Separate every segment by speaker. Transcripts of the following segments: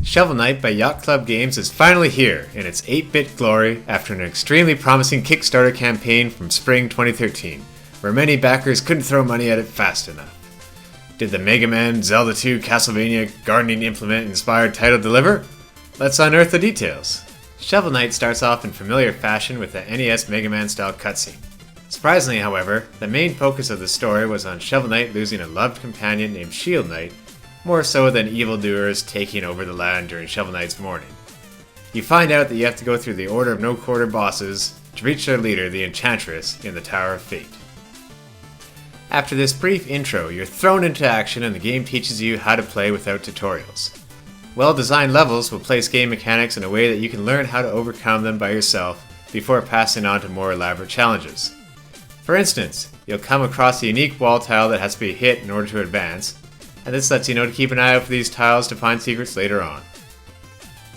Speaker 1: Shovel Knight by Yacht Club Games is finally here in its 8-bit glory after an extremely promising Kickstarter campaign from spring 2013, where many backers couldn't throw money at it fast enough. Did the Mega Man, Zelda 2, Castlevania gardening implement inspired title deliver? Let's unearth the details. Shovel Knight starts off in familiar fashion with the NES Mega Man style cutscene. Surprisingly, however, the main focus of the story was on Shovel Knight losing a loved companion named Shield Knight, more so than evildoers taking over the land during Shovel Knight's mourning. You find out that you have to go through the Order of No Quarter bosses to reach their leader, the Enchantress, in the Tower of Fate. After this brief intro, you're thrown into action and the game teaches you how to play without tutorials. Well-designed levels will place game mechanics in a way that you can learn how to overcome them by yourself before passing on to more elaborate challenges. For instance, you'll come across a unique wall tile that has to be hit in order to advance, and this lets you know to keep an eye out for these tiles to find secrets later on.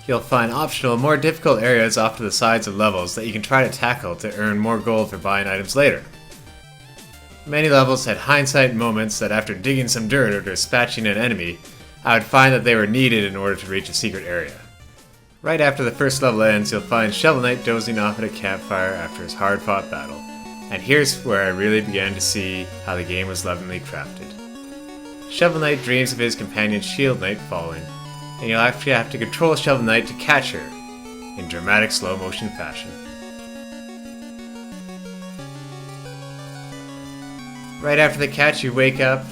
Speaker 1: You'll find optional, more difficult areas off to the sides of levels that you can try to tackle to earn more gold for buying items later. Many levels had hindsight moments that after digging some dirt or dispatching an enemy, I would find that they were needed in order to reach a secret area. Right after the first level ends, you'll find Shovel Knight dozing off at a campfire after his hard-fought battle. And here's where I really began to see how the game was lovingly crafted. Shovel Knight dreams of his companion Shield Knight falling, and you'll actually have to control Shovel Knight to catch her, in dramatic slow-motion fashion. Right after the catch, you wake up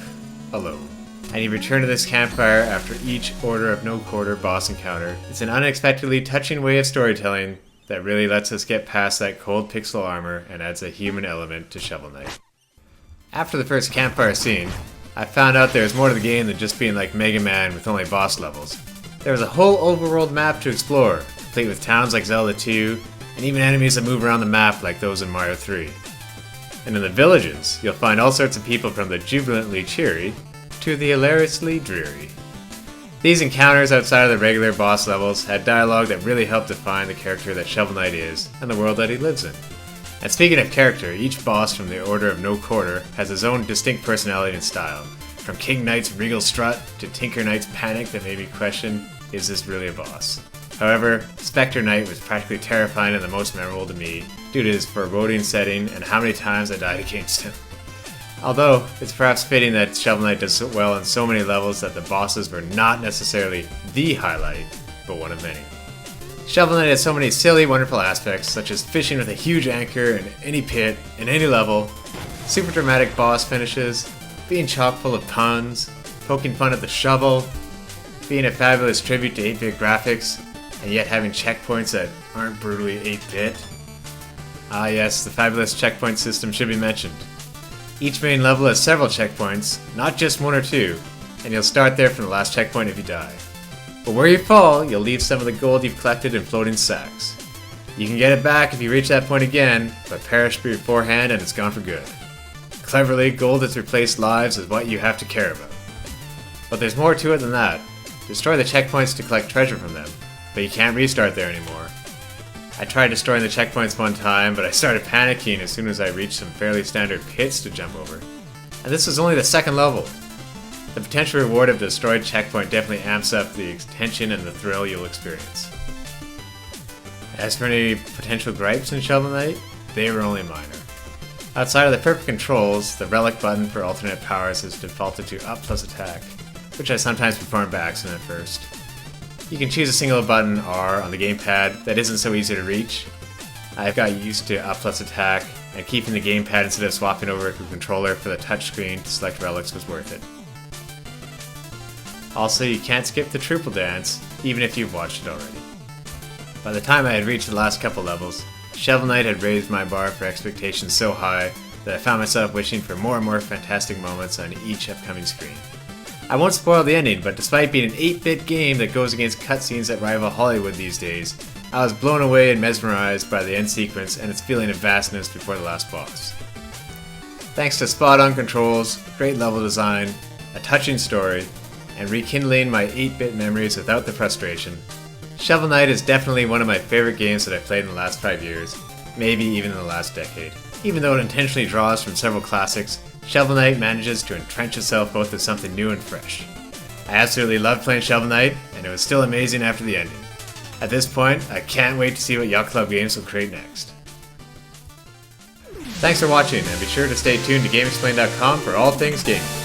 Speaker 1: alone, and you return to this campfire after each Order of No Quarter boss encounter. It's an unexpectedly touching way of storytelling that really lets us get past that cold pixel armor and adds a human element to Shovel Knight. After the first campfire scene, I found out there was more to the game than just being like Mega Man with only boss levels. There was a whole overworld map to explore, complete with towns like Zelda 2, and even enemies that move around the map like those in Mario 3. And in the villages, you'll find all sorts of people from the jubilantly cheery to the hilariously dreary. These encounters outside of the regular boss levels had dialogue that really helped define the character that Shovel Knight is and the world that he lives in. And speaking of character, each boss from the Order of No Quarter has his own distinct personality and style. From King Knight's regal strut to Tinker Knight's panic that made me question, is this really a boss? However, Spectre Knight was practically terrifying and the most memorable to me due to his foreboding setting and how many times I died against him. Although, it's perhaps fitting that Shovel Knight does so well in so many levels that the bosses were not necessarily the highlight, but one of many. Shovel Knight has so many silly, wonderful aspects, such as fishing with a huge anchor in any pit, in any level, super dramatic boss finishes, being chock full of puns, poking fun at the shovel, being a fabulous tribute to 8-bit graphics, and yet having checkpoints that aren't brutally 8-bit. Ah yes, the fabulous checkpoint system should be mentioned. Each main level has several checkpoints, not just one or two, and you'll start there from the last checkpoint if you die. But where you fall, you'll leave some of the gold you've collected in floating sacks. You can get it back if you reach that point again, but perish beforehand and it's gone for good. Cleverly, gold that's replaced lives is what you have to care about. But there's more to it than that. Destroy the checkpoints to collect treasure from them, but you can't restart there anymore. I tried destroying the checkpoints one time, but I started panicking as soon as I reached some fairly standard pits to jump over. And this was only the second level. The potential reward of the destroyed checkpoint definitely amps up the tension and the thrill you'll experience. As for any potential gripes in Shovel Knight, they were only minor. Outside of the perfect controls, the relic button for alternate powers is defaulted to up plus attack, which I sometimes perform by accident at first. You can choose a single button R on the gamepad that isn't so easy to reach. I've got used to up plus attack, and keeping the gamepad instead of swapping over to a controller for the touchscreen to select relics was worth it. Also, you can't skip the triple dance, even if you've watched it already. By the time I had reached the last couple levels, Shovel Knight had raised my bar for expectations so high that I found myself wishing for more and more fantastic moments on each upcoming screen. I won't spoil the ending, but despite being an 8-bit game that goes against cutscenes that rival Hollywood these days, I was blown away and mesmerized by the end sequence and its feeling of vastness before the last boss. Thanks to spot-on controls, great level design, a touching story, and rekindling my 8-bit memories without the frustration, Shovel Knight is definitely one of my favorite games that I've played in the last 5 years, maybe even in the last decade. Even though it intentionally draws from several classics, Shovel Knight manages to entrench itself both as something new and fresh. I absolutely loved playing Shovel Knight, and it was still amazing after the ending. At this point, I can't wait to see what Yacht Club Games will create next. Thanks for watching, and be sure to stay tuned to GameXplain.com for all things gaming.